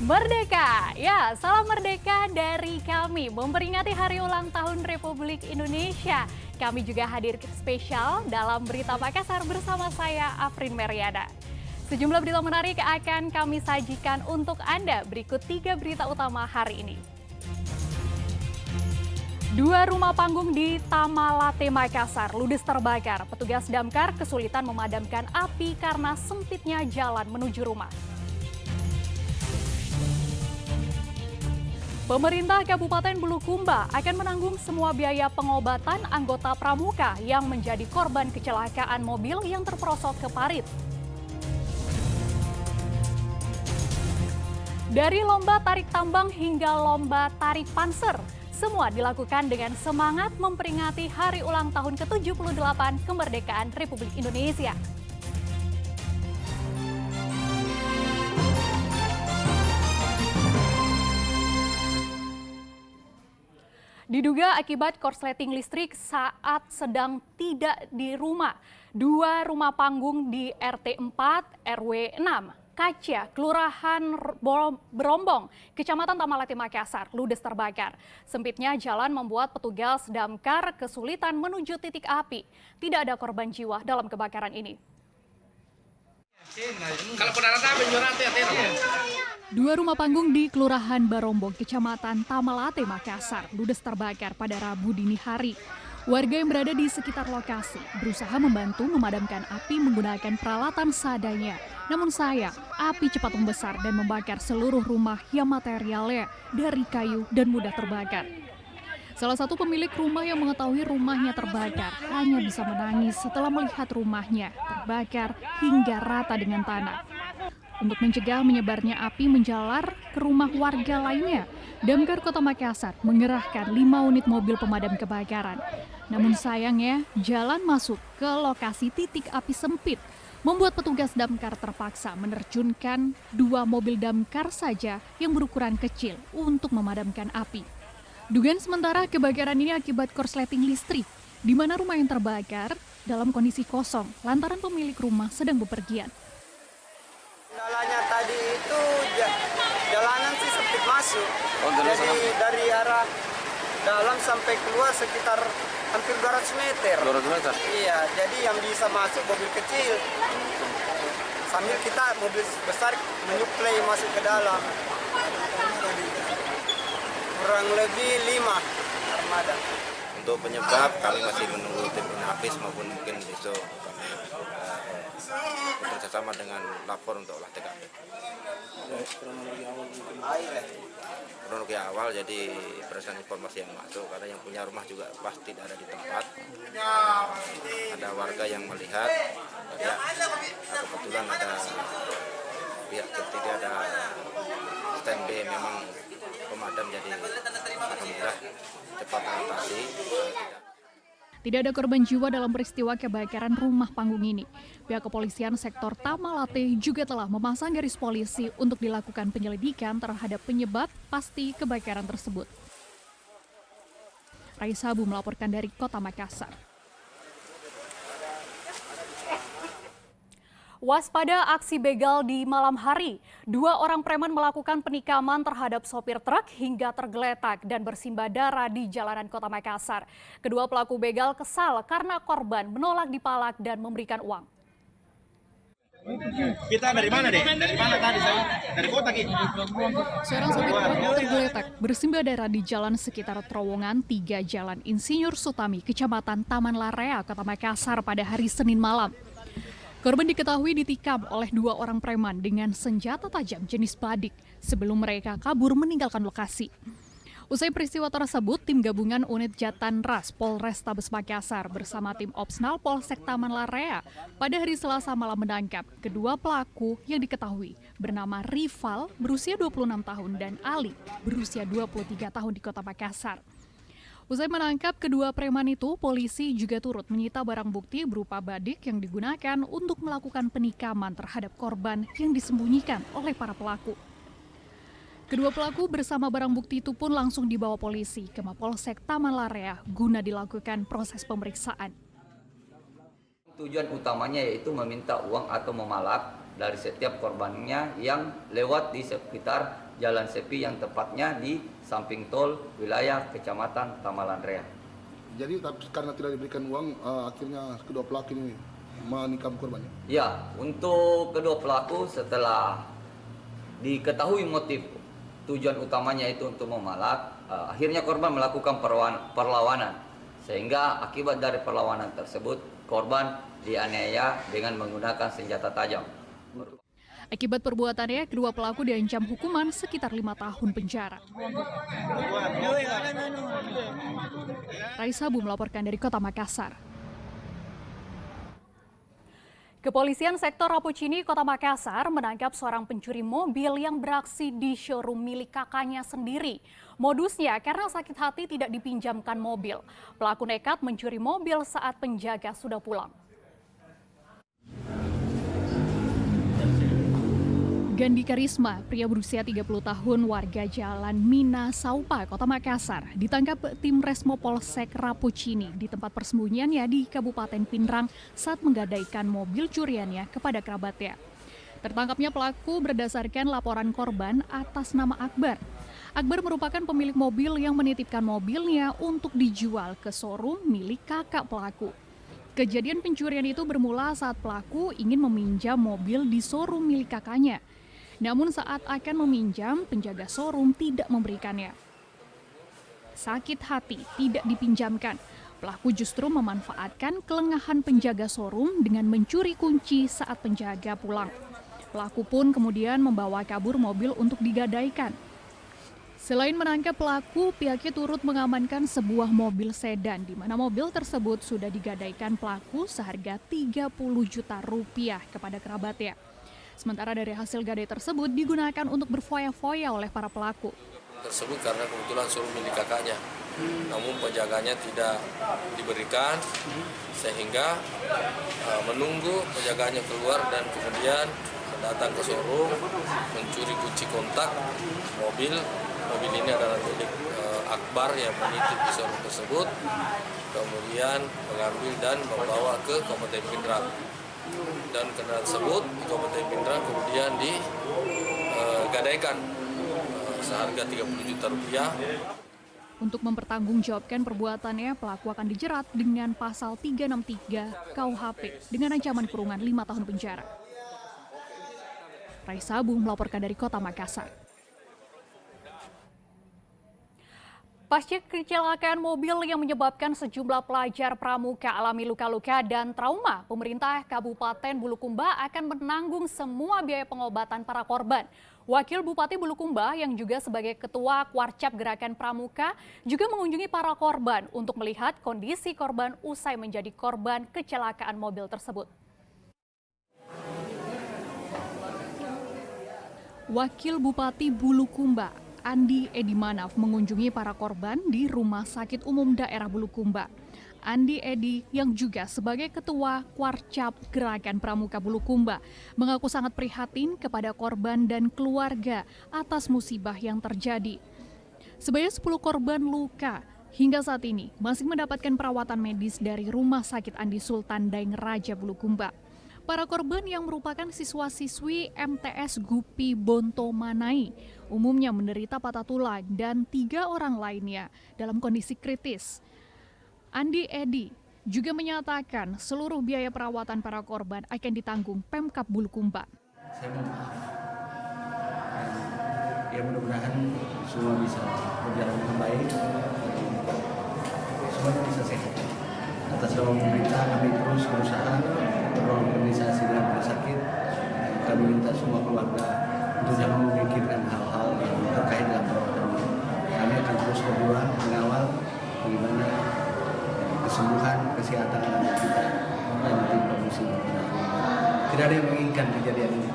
Merdeka! Ya, salam merdeka dari kami memperingati hari ulang tahun Republik Indonesia. Kami juga hadir spesial dalam Berita Makassar bersama saya, Afrin Meriana. Sejumlah berita menarik akan kami sajikan untuk Anda. Berikut 3 berita utama hari ini. 2 rumah panggung di Tamalate, Makassar ludes terbakar. Petugas damkar kesulitan memadamkan api karena sempitnya jalan menuju rumah. Pemerintah Kabupaten Bulukumba akan menanggung semua biaya pengobatan anggota pramuka yang menjadi korban kecelakaan mobil yang terperosok ke parit. Dari lomba tarik tambang hingga lomba tarik panser, semua dilakukan dengan semangat memperingati hari ulang tahun ke-78 kemerdekaan Republik Indonesia. Diduga akibat korsleting listrik saat sedang tidak di rumah. 2 rumah panggung di RT 4 RW 6 Kaca, Kelurahan Berombong, Kecamatan Tamalate, Makassar, ludes terbakar. Sempitnya jalan membuat petugas damkar kesulitan menuju titik api. Tidak ada korban jiwa dalam kebakaran ini. Kalau Dua rumah panggung di Kelurahan Barombong, Kecamatan Tamalate, Makassar, ludes terbakar pada Rabu dini hari. Warga yang berada di sekitar lokasi berusaha membantu memadamkan api menggunakan peralatan seadanya. Namun sayang, api cepat membesar dan membakar seluruh rumah yang materialnya dari kayu dan mudah terbakar. Salah satu pemilik rumah yang mengetahui rumahnya terbakar hanya bisa menangis setelah melihat rumahnya terbakar hingga rata dengan tanah. Untuk mencegah menyebarnya api menjalar ke rumah warga lainnya, Damkar Kota Makassar mengerahkan 5 unit mobil pemadam kebakaran. Namun sayangnya, jalan masuk ke lokasi titik api sempit, membuat petugas damkar terpaksa menerjunkan 2 mobil damkar saja yang berukuran kecil untuk memadamkan api. Dugaan sementara kebakaran ini akibat korsleting listrik, di mana rumah yang terbakar dalam kondisi kosong lantaran pemilik rumah sedang bepergian. Kendalanya tadi itu jalanan sih sempit masuk, jadi dari arah dalam sampai keluar sekitar hampir 200 meter. 200 meter? Iya, jadi yang bisa masuk mobil kecil, sambil kita mobil besar menyuplai masuk ke dalam. Kurang lebih 5 armada. Untuk penyebab kami masih menunggu tim Inafis maupun mungkin besok kami bekerjasama dengan lapor untuk olah TKP. Kronologi awal jadi berdasarkan informasi yang masuk karena yang punya rumah juga pasti tidak ada di tempat. Ada warga yang melihat, ya, kebetulan ada pihak ketiga ada standby memang pemadam, jadi alhamdulillah cepat mengatasi. Tidak ada korban jiwa dalam peristiwa kebakaran rumah panggung ini. Pihak kepolisian sektor Tamalate juga telah memasang garis polisi untuk dilakukan penyelidikan terhadap penyebab pasti kebakaran tersebut. Raisa Abu melaporkan dari Kota Makassar. Waspada aksi begal di malam hari. 2 orang preman melakukan penikaman terhadap sopir truk hingga tergeletak dan bersimbah darah di jalanan Kota Makassar. Kedua pelaku begal kesal karena korban menolak dipalak dan memberikan uang. Kita dari mana deh? Dari mana tadi saya? Dari kota gitu. Seorang sopir truk tergeletak bersimbah darah di jalan sekitar terowongan 3 Jalan Insinyur Sutami, Kecamatan Taman Larea, Kota Makassar pada hari Senin malam. Korban diketahui ditikam oleh 2 orang preman dengan senjata tajam jenis badik sebelum mereka kabur meninggalkan lokasi. Usai peristiwa tersebut, tim gabungan unit Jatan Ras Polrestabes Makassar bersama tim Opsnal Polsek Taman Larea pada hari Selasa malam menangkap kedua pelaku yang diketahui bernama Rival berusia 26 tahun dan Ali berusia 23 tahun di Kota Makassar. Usai menangkap kedua preman itu, polisi juga turut menyita barang bukti berupa badik yang digunakan untuk melakukan penikaman terhadap korban yang disembunyikan oleh para pelaku. Kedua pelaku bersama barang bukti itu pun langsung dibawa polisi ke Mapolsek Taman Larea guna dilakukan proses pemeriksaan. Tujuan utamanya yaitu meminta uang atau memalak dari setiap korbannya yang lewat di sekitar jalan sepi yang tepatnya di samping tol wilayah Kecamatan Tamalan Rea. Jadi karena tidak diberikan uang, akhirnya kedua pelaku ini menikam korbannya? Ya, untuk kedua pelaku setelah diketahui motif tujuan utamanya itu untuk memalak, akhirnya korban melakukan perlawanan. Sehingga akibat dari perlawanan tersebut, korban dianiaya dengan menggunakan senjata tajam. Akibat perbuatannya, kedua pelaku diancam hukuman sekitar 5 tahun penjara. Raisa Bu melaporkan dari Kota Makassar. Kepolisian sektor Rapocini, Kota Makassar menangkap seorang pencuri mobil yang beraksi di showroom milik kakaknya sendiri. Modusnya karena sakit hati tidak dipinjamkan mobil. Pelaku nekat mencuri mobil saat penjaga sudah pulang. Gandhi Karisma, pria berusia 30 tahun warga Jalan Mina Saupa, Kota Makassar, ditangkap tim Resmo Polsek Rapocini di tempat persembunyiannya di Kabupaten Pindrang saat menggadaikan mobil curiannya kepada kerabatnya. Tertangkapnya pelaku berdasarkan laporan korban atas nama Akbar. Akbar merupakan pemilik mobil yang menitipkan mobilnya untuk dijual ke showroom milik kakak pelaku. Kejadian pencurian itu bermula saat pelaku ingin meminjam mobil di showroom milik kakaknya. Namun saat akan meminjam, penjaga showroom tidak memberikannya. Sakit hati tidak dipinjamkan. Pelaku justru memanfaatkan kelengahan penjaga showroom dengan mencuri kunci saat penjaga pulang. Pelaku pun kemudian membawa kabur mobil untuk digadaikan. Selain menangkap pelaku, pihaknya turut mengamankan sebuah mobil sedan di mana mobil tersebut sudah digadaikan pelaku seharga 30 juta rupiah kepada kerabatnya. Sementara dari hasil gadai tersebut digunakan untuk berfoya-foya oleh para pelaku. Tersebut karena kebetulan showroom milik kakaknya, namun penjaganya tidak diberikan sehingga menunggu penjaganya keluar dan kemudian datang ke showroom mencuri kunci kontak mobil. Mobil ini adalah milik Akbar yang menitip di showroom tersebut, kemudian mengambil dan membawa ke Kabupaten Pindrang. Dan kendaraan tersebut di Kabupaten Pindrang kemudian digadaikan seharga 30 juta rupiah. Untuk mempertanggungjawabkan perbuatannya, pelaku akan dijerat dengan pasal 363 KUHP dengan ancaman kurungan 5 tahun penjara. Raisa Bu melaporkan dari Kota Makassar. Pasca kecelakaan mobil yang menyebabkan sejumlah pelajar pramuka alami luka-luka dan trauma, pemerintah Kabupaten Bulukumba akan menanggung semua biaya pengobatan para korban. Wakil Bupati Bulukumba yang juga sebagai Ketua Kwarcap Gerakan Pramuka juga mengunjungi para korban untuk melihat kondisi korban usai menjadi korban kecelakaan mobil tersebut. Wakil Bupati Bulukumba Andi Edi Manaf mengunjungi para korban di Rumah Sakit Umum Daerah Bulukumba. Andi Edi yang juga sebagai Ketua Kwarcap Gerakan Pramuka Bulukumba mengaku sangat prihatin kepada korban dan keluarga atas musibah yang terjadi. Sebanyak 10 korban luka hingga saat ini masih mendapatkan perawatan medis dari Rumah Sakit Andi Sultan Daeng Raja Bulukumba. Para korban yang merupakan siswa-siswi MTS Gupi Bonto Manai umumnya menderita patah tulang dan 3 orang lainnya dalam kondisi kritis. Andi Edi juga menyatakan seluruh biaya perawatan para korban akan ditanggung Pemkab Bulukumba. Saya mohon maaf. Ya mudah-mudahan semua bisa berjalan dengan baik. Semuanya bisa sehat. Atas nama pemerintah kami terus berusaha berorganisasi dengan rumah sakit. Kami minta semua keluarga untuk jangan memikirkan hal-hal yang terkait dengan perawatan. Kami akan terus berjuang mengawal bagaimana kesembuhan, kesehatan anak kita dan tim produksi. Tidak ada yang menginginkan kejadian ini.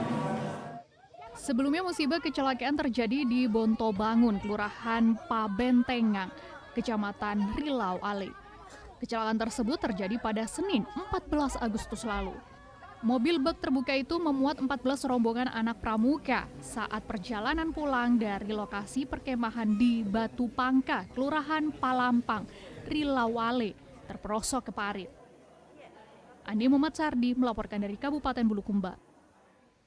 Sebelumnya musibah kecelakaan terjadi di Bonto Bangun, Kelurahan Pabentengang, Kecamatan Rilau Ale. Kecelakaan tersebut terjadi pada Senin 14 Agustus lalu. Mobil bak terbuka itu memuat 14 rombongan anak pramuka saat perjalanan pulang dari lokasi perkemahan di Batu Pangka, Kelurahan Palampang, Rilau Ale, terperosok ke parit. Andi Muhammad Sardi melaporkan dari Kabupaten Bulukumba.